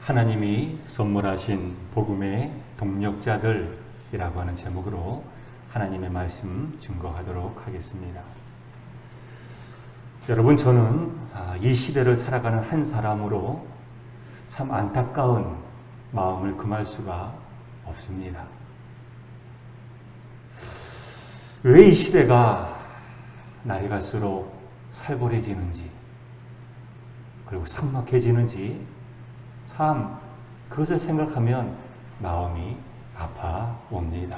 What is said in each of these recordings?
하나님이 선물하신 복음의 동력자들이라고 하는 제목으로 하나님의 말씀 증거하도록 하겠습니다. 여러분, 저는 이 시대를 살아가는 한 사람으로 참 안타까운 마음을 금할 수가 없습니다. 왜 이 시대가 날이 갈수록 살벌해지는지, 그리고 삭막해지는지 참 그것을 생각하면 마음이 아파옵니다.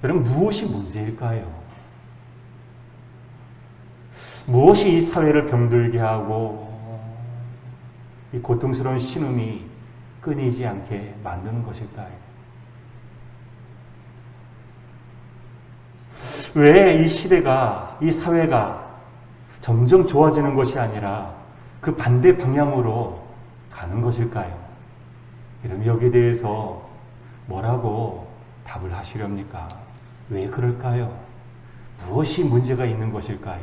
여러분, 무엇이 문제일까요? 무엇이 이 사회를 병들게 하고 이 고통스러운 신음이 끊이지 않게 만드는 것일까요? 왜 이 시대가, 이 사회가 점점 좋아지는 것이 아니라 그 반대 방향으로 가는 것일까요? 그럼 여기에 대해서 뭐라고 답을 하시렵니까? 왜 그럴까요? 무엇이 문제가 있는 것일까요?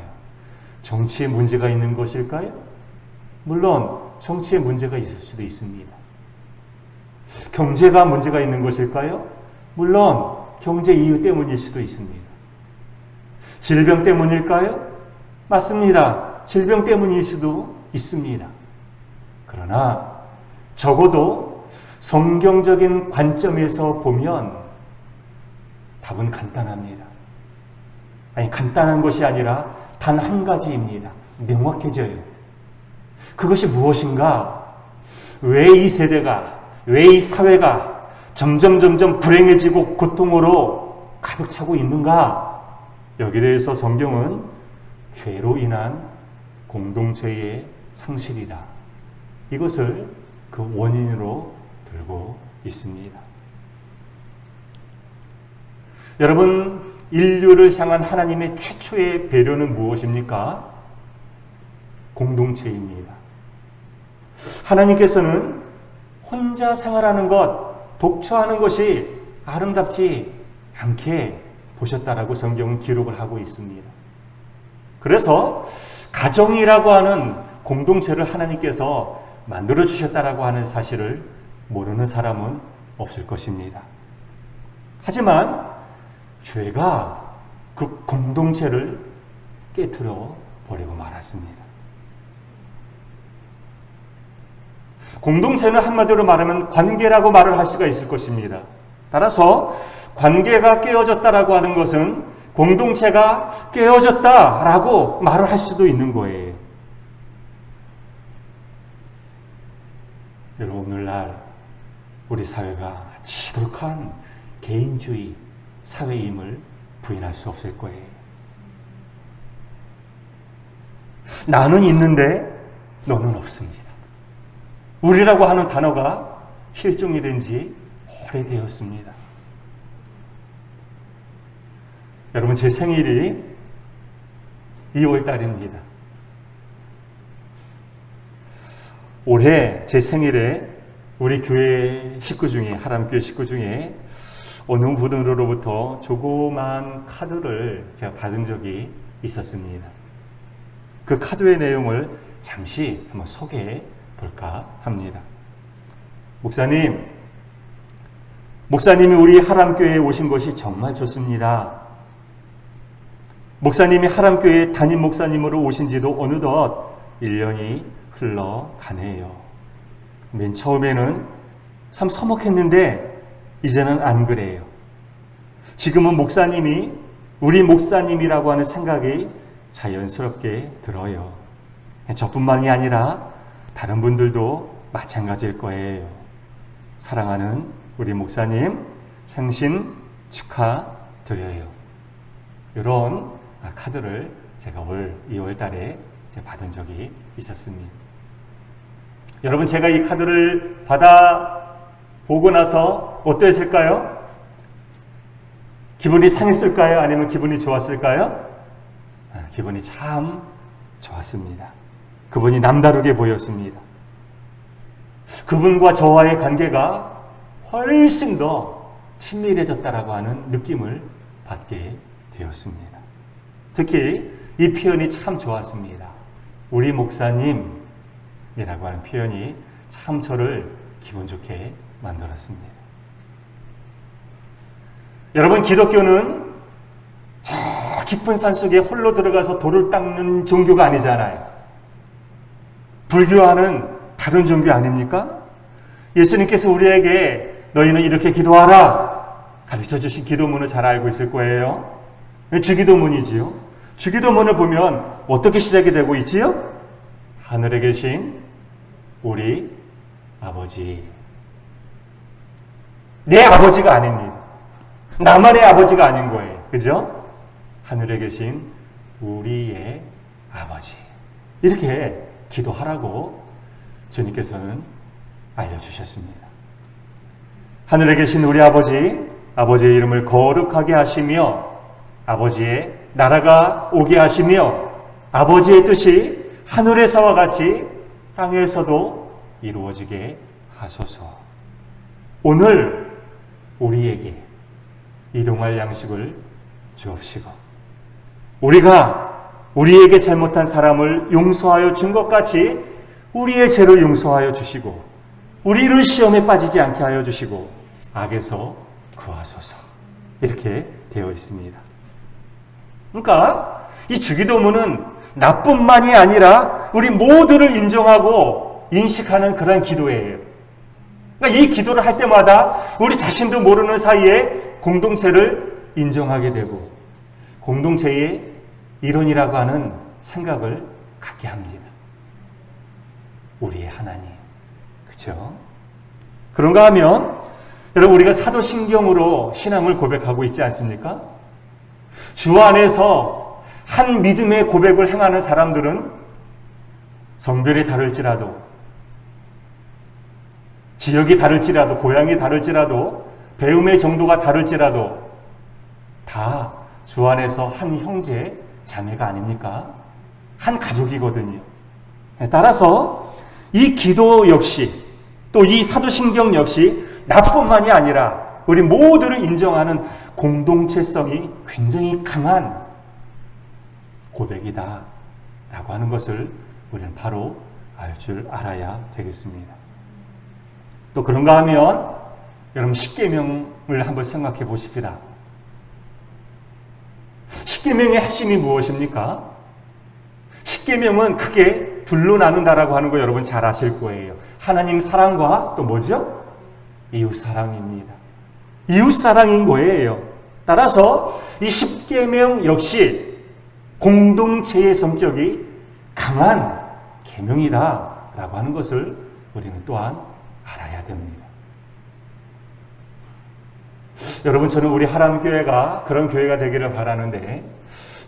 정치에 문제가 있는 것일까요? 물론 정치에 문제가 있을 수도 있습니다. 경제가 문제가 있는 것일까요? 물론 경제 이유 때문일 수도 있습니다. 질병 때문일까요? 맞습니다. 질병 때문일 수도 있습니다. 그러나 적어도 성경적인 관점에서 보면 답은 간단합니다. 아니, 간단한 것이 아니라 단 한 가지입니다. 명확해져요. 그것이 무엇인가? 왜 이 세대가, 왜 이 사회가 점점 불행해지고 고통으로 가득 차고 있는가? 여기에 대해서 성경은 죄로 인한 공동체의 상실이다, 이것을 그 원인으로 들고 있습니다. 여러분, 인류를 향한 하나님의 최초의 배려는 무엇입니까? 공동체입니다. 하나님께서는 혼자 생활하는 것, 독처하는 것이 아름답지 않게 보셨다라고 성경은 기록을 하고 있습니다. 그래서 가정이라고 하는 공동체를 하나님께서 만들어 주셨다라고 하는 사실을 모르는 사람은 없을 것입니다. 하지만 죄가 그 공동체를 깨트려 버리고 말았습니다. 공동체는 한마디로 말하면 관계라고 말을 할 수가 있을 것입니다. 따라서 관계가 깨어졌다라고 하는 것은 공동체가 깨어졌다라고 말을 할 수도 있는 거예요. 여러분, 오늘날 우리 사회가 지독한 개인주의 사회임을 부인할 수 없을 거예요. 나는 있는데 너는 없습니다. 우리라고 하는 단어가 실종이 된 지 오래되었습니다. 여러분, 제 생일이 2월 달입니다. 올해 제 생일에 우리 교회 식구 중에, 하람교회 식구 중에 어느 분으로부터 조그만 카드를 제가 받은 적이 있었습니다. 그 카드의 내용을 잠시 한번 소개해 볼까 합니다. 목사님이 우리 하람교회에 오신 것이 정말 좋습니다. 목사님이 하람교회 담임 목사님으로 오신 지도 어느덧 1년이 흘러가네요. 맨 처음에는 참 서먹했는데 이제는 안 그래요. 지금은 목사님이 우리 목사님이라고 하는 생각이 자연스럽게 들어요. 저뿐만이 아니라 다른 분들도 마찬가지일 거예요. 사랑하는 우리 목사님, 생신 축하드려요. 이런 카드를 제가 올 2월 달에 받은 적이 있었습니다. 여러분, 제가 이 카드를 받아 보고 나서 어땠을까요? 기분이 상했을까요? 아니면 기분이 좋았을까요? 기분이 참 좋았습니다. 그분이 남다르게 보였습니다. 그분과 저와의 관계가 훨씬 더 친밀해졌다라고 하는 느낌을 받게 되었습니다. 특히 이 표현이 참 좋았습니다. 우리 목사님이라고 하는 표현이 참 저를 기분 좋게 만들었습니다. 여러분, 기독교는 저 깊은 산속에 홀로 들어가서 돌을 닦는 종교가 아니잖아요. 불교와는 다른 종교 아닙니까? 예수님께서 우리에게 너희는 이렇게 기도하라 가르쳐 주신 기도문을 잘 알고 있을 거예요. 주기도문이지요. 주기도문을 보면 어떻게 시작이 되고 있지요? 하늘에 계신 우리 아버지. 내 아버지가 아닙니다. 나만의 아버지가 아닌 거예요. 그죠? 하늘에 계신 우리의 아버지. 이렇게 기도하라고 주님께서는 알려주셨습니다. 하늘에 계신 우리 아버지, 아버지의 이름을 거룩하게 하시며 아버지의 나라가 오게 하시며 아버지의 뜻이 하늘에서와 같이 땅에서도 이루어지게 하소서. 오늘 우리에게 일용할 양식을 주옵시고 우리가 우리에게 잘못한 사람을 용서하여 준 것 같이 우리의 죄를 용서하여 주시고 우리를 시험에 빠지지 않게 하여 주시고 악에서 구하소서. 이렇게 되어 있습니다. 그러니까 이 주기도문은 나뿐만이 아니라 우리 모두를 인정하고 인식하는 그런 기도예요. 그러니까 이 기도를 할 때마다 우리 자신도 모르는 사이에 공동체를 인정하게 되고 공동체의 일원이라고 하는 생각을 갖게 합니다. 우리의 하나님. 그렇죠? 그런가 하면 여러분, 우리가 사도신경으로 신앙을 고백하고 있지 않습니까? 주 안에서 한 믿음의 고백을 행하는 사람들은 성별이 다를지라도 지역이 다를지라도 고향이 다를지라도 배움의 정도가 다를지라도 다 주 안에서 한 형제 자매가 아닙니까? 한 가족이거든요. 따라서 이 기도 역시 또 이 사도신경 역시 나뿐만이 아니라 우리 모두를 인정하는 공동체성이 굉장히 강한 고백이다 라고 하는 것을 우리는 바로 알 줄 알아야 되겠습니다. 또 그런가 하면 여러분, 십계명을 한번 생각해 보십시다. 십계명의 핵심이 무엇입니까? 십계명은 크게 둘로 나눈다라고 하는 거 여러분 잘 아실 거예요. 하나님 사랑과 또 뭐죠? 이웃 사랑입니다. 이웃 사랑인 거예요. 따라서 이 십계명 역시 공동체의 성격이 강한 계명이다라고 하는 것을 우리는 또한 알아야 됩니다. 여러분, 저는 우리 하람교회가 그런 교회가 되기를 바라는데,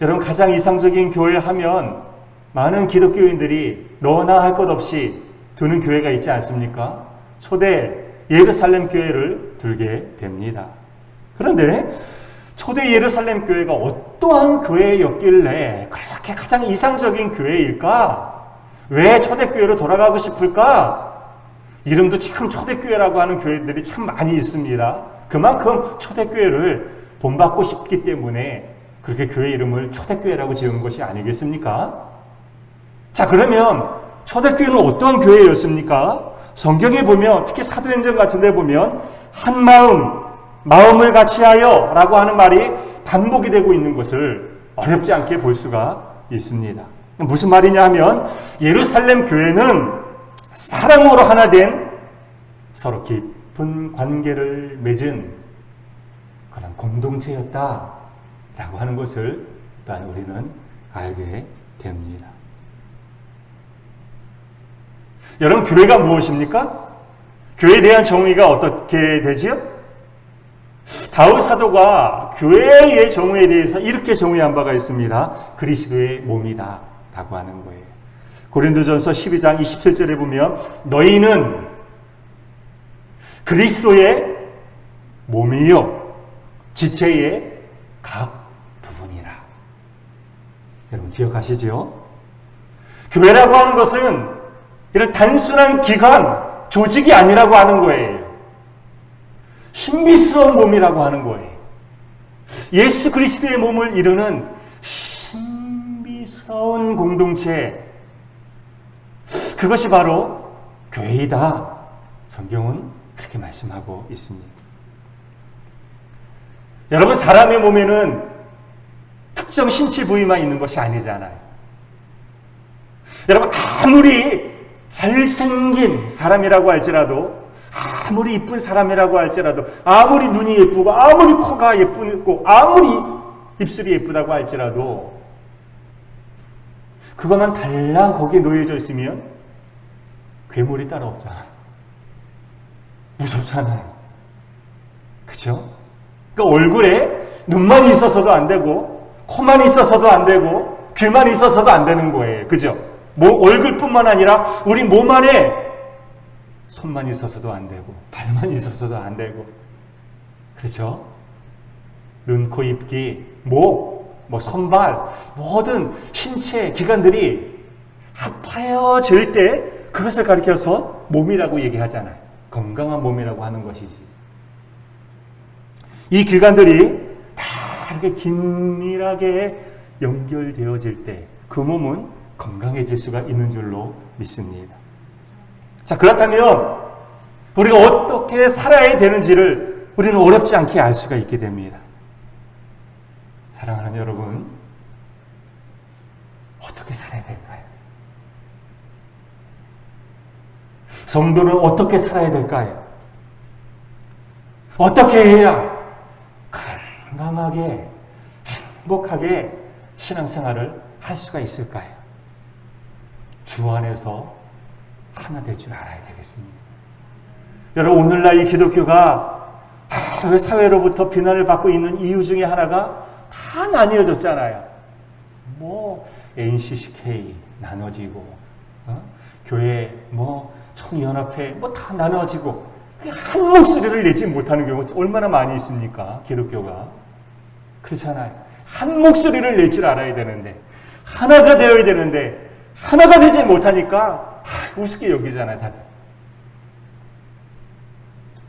여러분, 가장 이상적인 교회 하면 많은 기독교인들이 너나 할 것 없이 두는 교회가 있지 않습니까? 초대 예루살렘 교회를 들게 됩니다. 그런데 초대 예루살렘 교회가 어떠한 교회였길래 그렇게 가장 이상적인 교회일까? 왜 초대교회로 돌아가고 싶을까? 이름도 참 초대교회라고 하는 교회들이 참 많이 있습니다. 그만큼 초대교회를 본받고 싶기 때문에 그렇게 교회 이름을 초대교회라고 지은 것이 아니겠습니까? 자, 그러면 초대교회는 어떠한 교회였습니까? 성경에 보면, 특히 사도행전 같은 데 보면 한 마음, 마음을 같이 하여 라고 하는 말이 반복이 되고 있는 것을 어렵지 않게 볼 수가 있습니다. 무슨 말이냐 하면 예루살렘 교회는 사랑으로 하나 된 서로 깊은 관계를 맺은 그런 공동체였다라고 하는 것을 또한 우리는 알게 됩니다. 여러분, 교회가 무엇입니까? 교회에 대한 정의가 어떻게 되지요? 바울 사도가 교회의 정의에 대해서 이렇게 정의한 바가 있습니다. 그리스도의 몸이다 라고 하는 거예요. 고린도전서 12장 27절에 보면 너희는 그리스도의 몸이요 지체의 각 부분이라. 여러분 기억하시죠? 교회라고 하는 것은 이런 단순한 기관, 조직이 아니라고 하는 거예요. 신비스러운 몸이라고 하는 거예요. 예수 그리스도의 몸을 이루는 신비스러운 공동체, 그것이 바로 교회이다. 성경은 그렇게 말씀하고 있습니다. 여러분, 사람의 몸에는 특정 신체 부위만 있는 것이 아니잖아요. 여러분, 아무리 잘생긴 사람이라고 할지라도, 아무리 이쁜 사람이라고 할지라도, 아무리 눈이 예쁘고, 아무리 코가 예쁘고, 아무리 입술이 예쁘다고 할지라도, 그것만 달랑 거기에 놓여져 있으면 괴물이 따로 없잖아요. 무섭잖아요. 그죠? 그러니까 얼굴에 눈만 있어서도 안 되고, 코만 있어서도 안 되고, 귀만 있어서도 안 되는 거예요. 그죠? 얼굴뿐만 아니라 우리 몸 안에 손만 있어서도 안 되고, 발만 있어서도 안 되고, 그렇죠? 눈, 코, 입, 귀, 목, 손발, 모든 신체 기관들이 합하여질 때 그것을 가리켜서 몸이라고 얘기하잖아요. 건강한 몸이라고 하는 것이지. 이 기관들이 다 이렇게 긴밀하게 연결되어질 때 그 몸은 건강해질 수가 있는 줄로 믿습니다. 자, 그렇다면 우리가 어떻게 살아야 되는지를 우리는 어렵지 않게 알 수가 있게 됩니다. 사랑하는 여러분, 어떻게 살아야 될까요? 성도는 어떻게 살아야 될까요? 어떻게 해야 건강하게, 행복하게 신앙생활을 할 수가 있을까요? 주 안에서 하나 될 줄 알아야 되겠습니다. 여러분, 오늘날 이 기독교가 사회로부터 비난을 받고 있는 이유 중에 하나가 다 나뉘어졌잖아요. NCCK 나눠지고, 교회, 청년합회, 다 나눠지고, 한 목소리를 내지 못하는 경우가 얼마나 많이 있습니까? 기독교가. 그렇잖아요. 한 목소리를 낼 줄 알아야 되는데, 하나가 되어야 되는데, 하나가 되지 못하니까, 우습게 여기잖아요, 다들.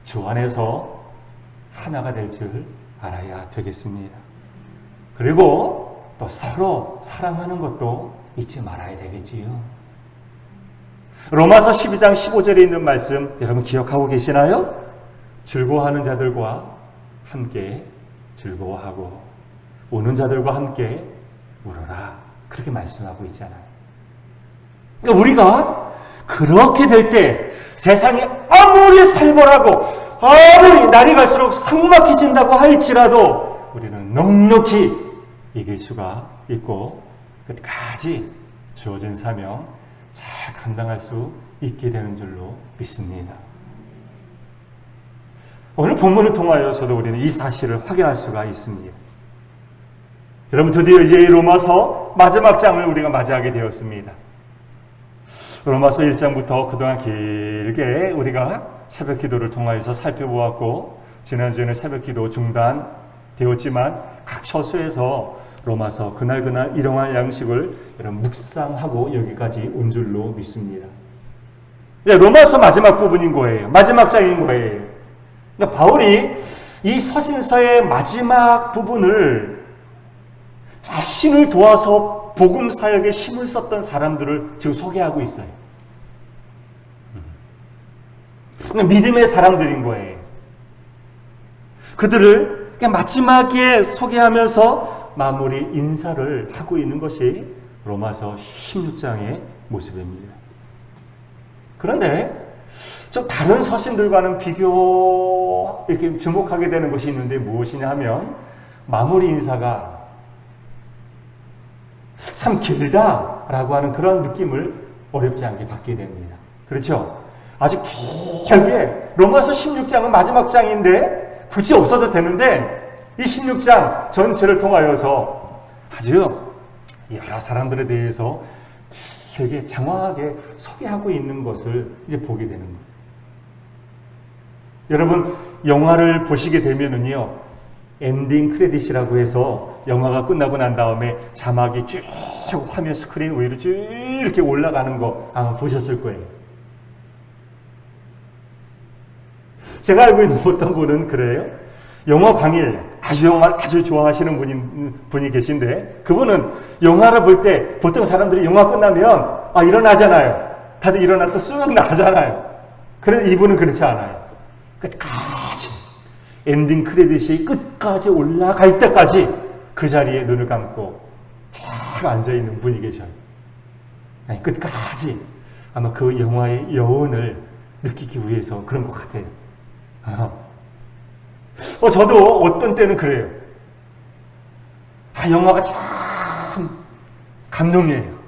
주 안에서 하나가 될 줄 알아야 되겠습니다. 그리고 또 서로 사랑하는 것도 잊지 말아야 되겠지요. 로마서 12장 15절에 있는 말씀 여러분 기억하고 계시나요? 즐거워하는 자들과 함께 즐거워하고 우는 자들과 함께 울어라. 그렇게 말씀하고 있잖아요. 그러니까 우리가 그렇게 될 때 세상이 아무리 살벌하고 아무리 날이 갈수록 삭막해진다고 할지라도 우리는 넉넉히 이길 수가 있고 끝까지 주어진 사명 잘 감당할 수 있게 되는 줄로 믿습니다. 오늘 본문을 통하여서도 우리는 이 사실을 확인할 수가 있습니다. 여러분, 드디어 이제 로마서 마지막 장을 우리가 맞이하게 되었습니다. 로마서 1장부터 그동안 길게 우리가 새벽 기도를 통하여서 살펴보았고, 지난주에는 새벽 기도 중단되었지만 각 처소에서 로마서 그날 일용할 양식을 여러분 묵상하고 여기까지 온 줄로 믿습니다. 로마서 마지막 부분인 거예요. 마지막 장인 거예요. 그러니까 바울이 이 서신서의 마지막 부분을 자신을 도와서 복음 사역에 힘을 썼던 사람들을 지금 소개하고 있어요. 믿음의 사람들인 거예요. 그들을 마지막에 소개하면서 마무리 인사를 하고 있는 것이 로마서 16장의 모습입니다. 그런데 좀 다른 서신들과는 이렇게 주목하게 되는 것이 있는데 무엇이냐 하면 마무리 인사가 참 길다라고 하는 그런 느낌을 어렵지 않게 받게 됩니다. 그렇죠? 아주 길게 로마서 16장은 마지막 장인데 굳이 없어도 되는데 이 16장 전체를 통하여서 아주 여러 사람들에 대해서 길게 장황하게 소개하고 있는 것을 이제 보게 되는 거예요. 여러분, 영화를 보시게 되면은요, 엔딩 크레딧이라고 해서 영화가 끝나고 난 다음에 자막이 쭉 화면 스크린 위로 쭉 이렇게 올라가는 거 아마 보셨을 거예요. 제가 알고 있는 어떤 분은 그래요. 영화 광일, 영화를 아주 좋아하시는 분이 계신데, 그분은 영화를 볼 때 보통 사람들이 영화 끝나면 일어나잖아요. 다들 일어나서 쑥 나가잖아요. 그런데 이분은 그렇지 않아요. 끝까지 엔딩 크레딧이 끝까지 올라갈 때까지 그 자리에 눈을 감고 쫙 앉아있는 분이 계셔요. 아니, 끝까지 아마 그 영화의 여운을 느끼기 위해서 그런 것 같아요. 저도 어떤 때는 그래요. 영화가 참 감동이에요.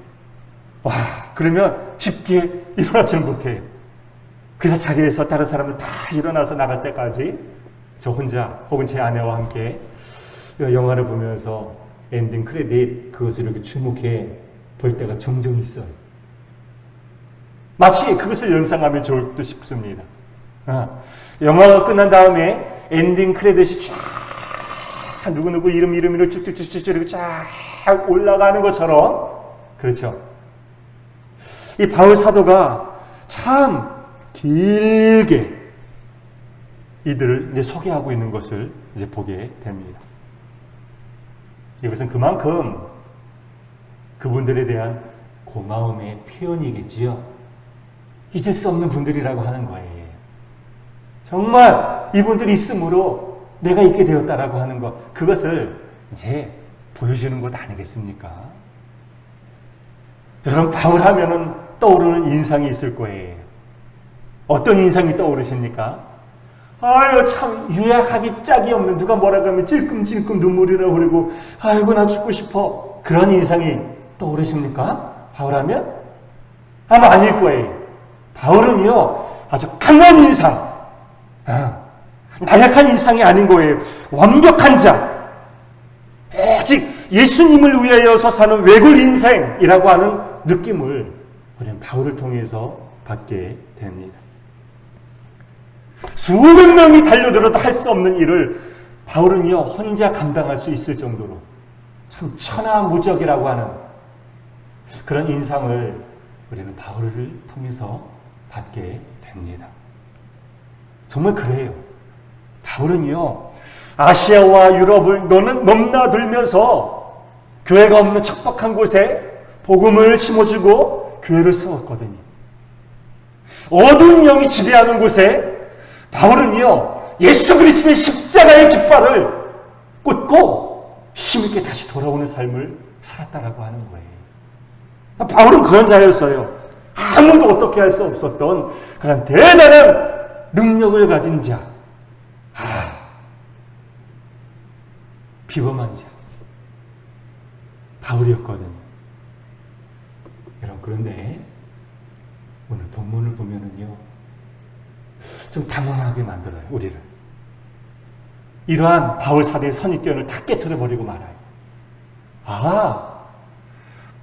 와, 그러면 쉽게 일어나지는 못해요. 그래서 자리에서 다른 사람들 다 일어나서 나갈 때까지 저 혼자 혹은 제 아내와 함께 영화를 보면서 엔딩 크레딧 그것을 이렇게 주목해 볼 때가 종종 있어요. 마치 그것을 연상하면 좋을 듯 싶습니다. 영화가 끝난 다음에 엔딩 크레딧이 쫙 누구누구 이름으로 쭉쭉쭉쭉 이렇게 쫙 올라가는 것처럼, 그렇죠. 이 바울 사도가 참 길게 이들을 이제 소개하고 있는 것을 이제 보게 됩니다. 이것은 그만큼 그분들에 대한 고마움의 표현이겠지요. 잊을 수 없는 분들이라고 하는 거예요. 정말 이분들이 있으므로 내가 있게 되었다라고 하는 것, 그것을 이제 보여주는 것 아니겠습니까? 여러분, 바울 하면은 떠오르는 인상이 있을 거예요. 어떤 인상이 떠오르십니까? 아유, 참 유약하기 짝이 없는, 누가 뭐라고 하면 찔끔찔끔 눈물이라 흐르고 아이고 나 죽고 싶어, 그런 인상이 떠오르십니까? 바울 하면? 아마 아닐 거예요. 바울은요 아주 강한 인상, 나약한 인상이 아닌 거예요. 완벽한 자, 오직 예수님을 위하여서 사는 외골 인생이라고 하는 느낌을 우리는 바울을 통해서 받게 됩니다. 수백 명이 달려들어도 할 수 없는 일을 바울은요 혼자 감당할 수 있을 정도로 참 천하무적이라고 하는 그런 인상을 우리는 바울을 통해서 받게 됩니다. 정말 그래요. 바울은요 아시아와 유럽을 넘나들면서 교회가 없는 척박한 곳에 복음을 심어주고 교회를 세웠거든요. 어두운 영이 지배하는 곳에 바울은요 예수 그리스도의 십자가의 깃발을 꽂고 힘있게 다시 돌아오는 삶을 살았다라고 하는 거예요. 바울은 그런 자였어요. 아무도 어떻게 할 수 없었던 그런 대단한 능력을 가진 자, 비범한 자, 바울이었거든요. 여러분, 그런데 오늘 본문을 보면은요 좀 당황하게 만들어요, 우리를. 이러한 바울 사도의 선입견을 다 깨트려버리고 말아요.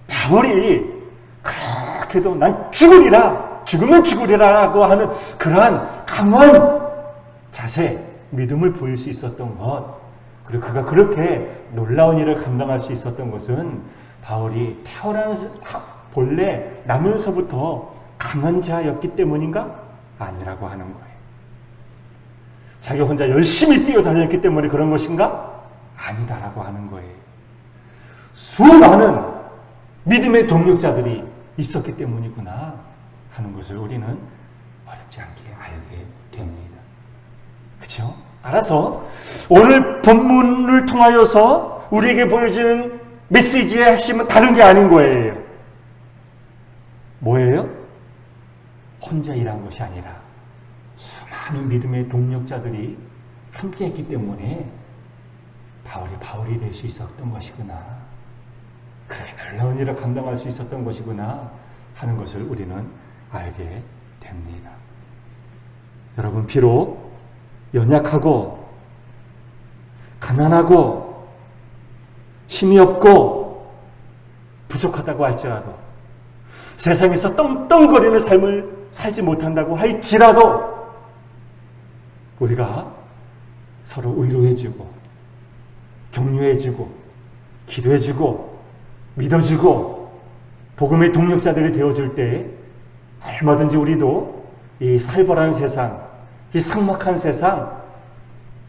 바울이 그렇게도 난 죽으리라, 죽으면 죽으리라고 하는 그러한 강한 자세, 믿음을 보일 수 있었던 것, 그리고 그가 그렇게 놀라운 일을 감당할 수 있었던 것은 바울이 본래 나면서부터 강한 자였기 때문인가? 아니라고 하는 거예요. 자기가 혼자 열심히 뛰어다녔기 때문에 그런 것인가? 아니다라고 하는 거예요. 수많은 믿음의 동력자들이 있었기 때문이구나 하는 것을 우리는 어렵지 않게 알게 됩니다. 그렇죠? 따라서 오늘 본문을 통하여서 우리에게 보여주는 메시지의 핵심은 다른 게 아닌 거예요. 뭐예요? 혼자 일한 것이 아니라 수많은 믿음의 동력자들이 함께 했기 때문에 바울이 될 수 있었던 것이구나, 그렇게 놀라운 일을 감당할 수 있었던 것이구나 하는 것을 우리는 알게 됩니다. 여러분, 비록 연약하고 가난하고 힘이 없고 부족하다고 할지라도, 세상에서 떵떵거리는 삶을 살지 못한다고 할지라도 우리가 서로 위로해주고 격려해주고 기도해주고 믿어주고 복음의 동력자들이 되어줄 때 얼마든지 우리도 이 살벌한 세상, 이 삭막한 세상,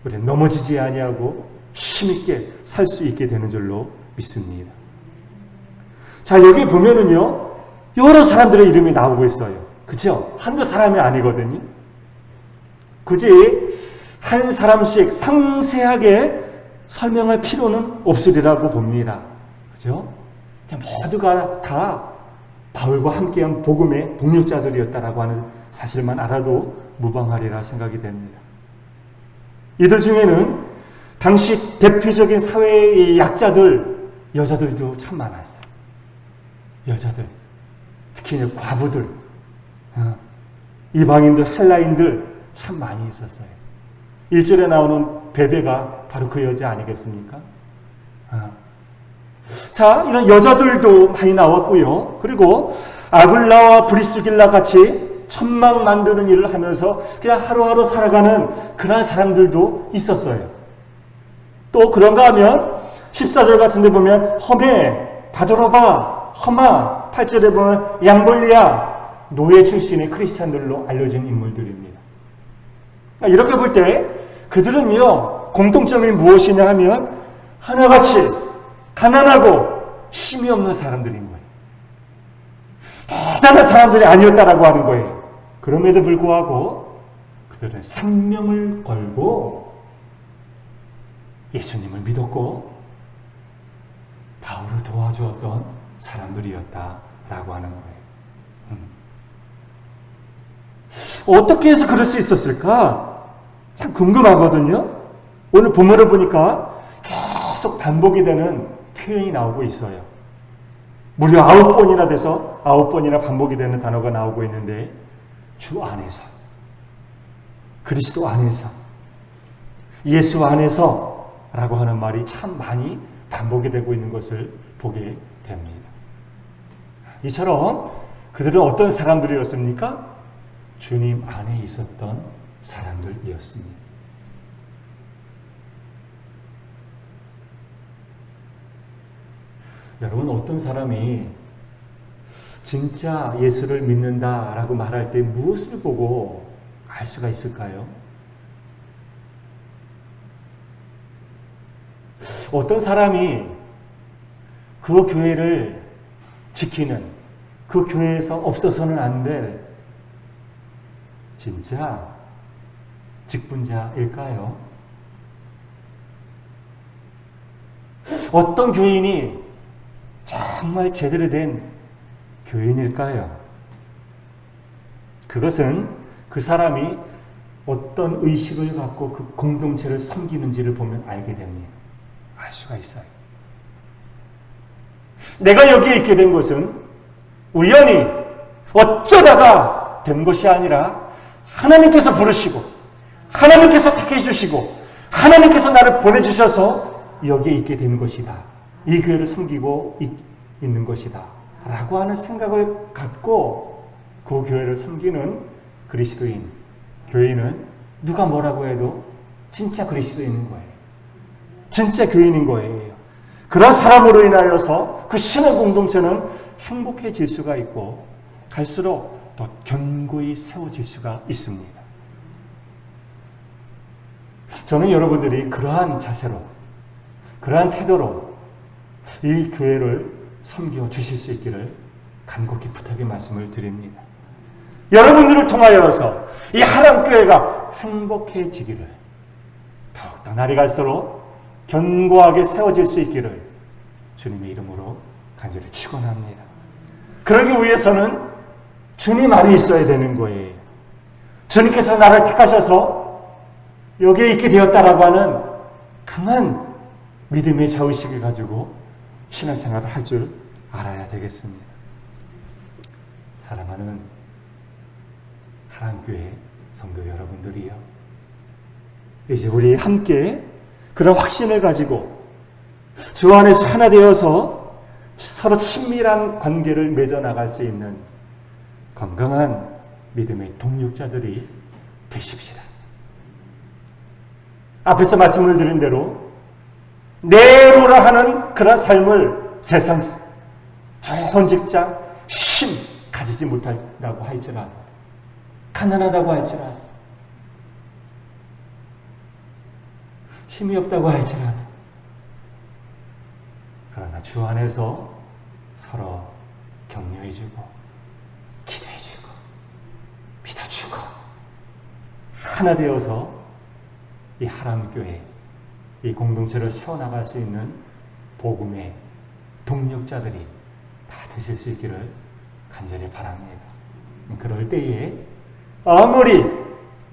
우리는 넘어지지 아니하고 힘있게 살 수 있게 되는 줄로 믿습니다. 자, 여기 보면은요 여러 사람들의 이름이 나오고 있어요. 그죠? 한두 사람이 아니거든요. 굳이 한 사람씩 상세하게 설명할 필요는 없으리라고 봅니다. 그죠? 모두가 다 바울과 함께한 복음의 동력자들이었다라고 하는 사실만 알아도 무방하리라 생각이 됩니다. 이들 중에는 당시 대표적인 사회의 약자들, 여자들도 참 많았어요. 여자들, 특히 과부들, 이방인들, 헬라인들 참 많이 있었어요. 1절에 나오는 베베가 바로 그 여자 아니겠습니까? 자, 이런 여자들도 많이 나왔고요. 그리고 아굴라와 브리스길라 같이 천막 만드는 일을 하면서 그냥 하루하루 살아가는 그런 사람들도 있었어요. 또 그런가 하면 14절 같은 데 보면 허메, 바도로바, 허마, 8절에 보면 양볼리아, 노예 출신의 크리스찬들로 알려진 인물들입니다. 이렇게 볼 때 그들은요, 공통점이 무엇이냐 하면 하나같이 가난하고 힘이 없는 사람들인 거예요. 대단한 사람들이 아니었다라고 하는 거예요. 그럼에도 불구하고 그들은 생명을 걸고 예수님을 믿었고 바울을 도와주었던 사람들이었다라고 하는 거예요. 어떻게 해서 그럴 수 있었을까? 참 궁금하거든요. 오늘 본문을 보니까 계속 반복이 되는 표현이 나오고 있어요. 무려 9번이나 돼서 9번이나 반복이 되는 단어가 나오고 있는데 주 안에서, 그리스도 안에서, 예수 안에서 라고 하는 말이 참 많이 반복이 되고 있는 것을 보게 됩니다. 이처럼 그들은 어떤 사람들이었습니까? 주님 안에 있었던 사람들이었습니다. 여러분, 어떤 사람이 진짜 예수를 믿는다라고 말할 때 무엇을 보고 알 수가 있을까요? 어떤 사람이 그 교회를 지키는, 그 교회에서 없어서는 안 될 진짜 직분자일까요? 어떤 교인이 정말 제대로 된 교인일까요? 그것은 그 사람이 어떤 의식을 갖고 그 공동체를 섬기는지를 보면 알게 됩니다. 알 수가 있어요. 내가 여기에 있게 된 것은 우연히 어쩌다가 된 것이 아니라 하나님께서 부르시고 하나님께서 택해 주시고 하나님께서 나를 보내주셔서 여기에 있게 된 것이다. 이 교회를 섬기고 있는 것이다 라고 하는 생각을 갖고 그 교회를 섬기는 그리스도인, 교인은 누가 뭐라고 해도 진짜 그리스도인인 거예요. 진짜 교인인 거예요. 그런 사람으로 인하여서 그 신의 공동체는 행복해질 수가 있고 갈수록 더 견고히 세워질 수가 있습니다. 저는 여러분들이 그러한 자세로, 그러한 태도로 이 교회를 섬겨 주실 수 있기를 간곡히 부탁의 말씀을 드립니다. 여러분들을 통하여서 이 하람교회가 행복해지기를, 더욱더 날이 갈수록 견고하게 세워질 수 있기를 주님의 이름으로 간절히 축원합니다. 그러기 위해서는 주님 안에 있어야 되는 거예요. 주님께서 나를 택하셔서 여기에 있게 되었다라고 하는 강한 믿음의 자의식을 가지고 신앙생활을 할 줄 알아야 되겠습니다. 사랑하는 하람교회 성도 여러분들이요, 이제 우리 함께 그런 확신을 가지고 주 안에서 하나 되어서 서로 친밀한 관계를 맺어나갈 수 있는 건강한 믿음의 동력자들이 되십시다. 앞에서 말씀을 드린 대로 내로라 하는 그런 삶을 세상 좋은 직장, 힘 가지지 못한다고 할지라도, 가난하다고 할지라도, 힘이 없다고 할지라도, 그러나 주 안에서 서로 격려해주고 하나 되어서 이 하람교회, 이 공동체를 세워나갈 수 있는 복음의 동력자들이 다 되실 수 있기를 간절히 바랍니다. 그럴 때에 아무리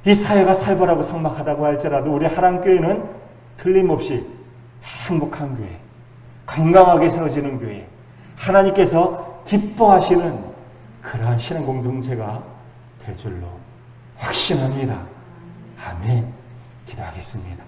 이 사회가 살벌하고 삭막하다고 할지라도 우리 하람교회는 틀림없이 행복한 교회, 건강하게 세워지는 교회, 하나님께서 기뻐하시는 그러한 신앙 공동체가 될 줄로 확신합니다. 아멘. 기도하겠습니다.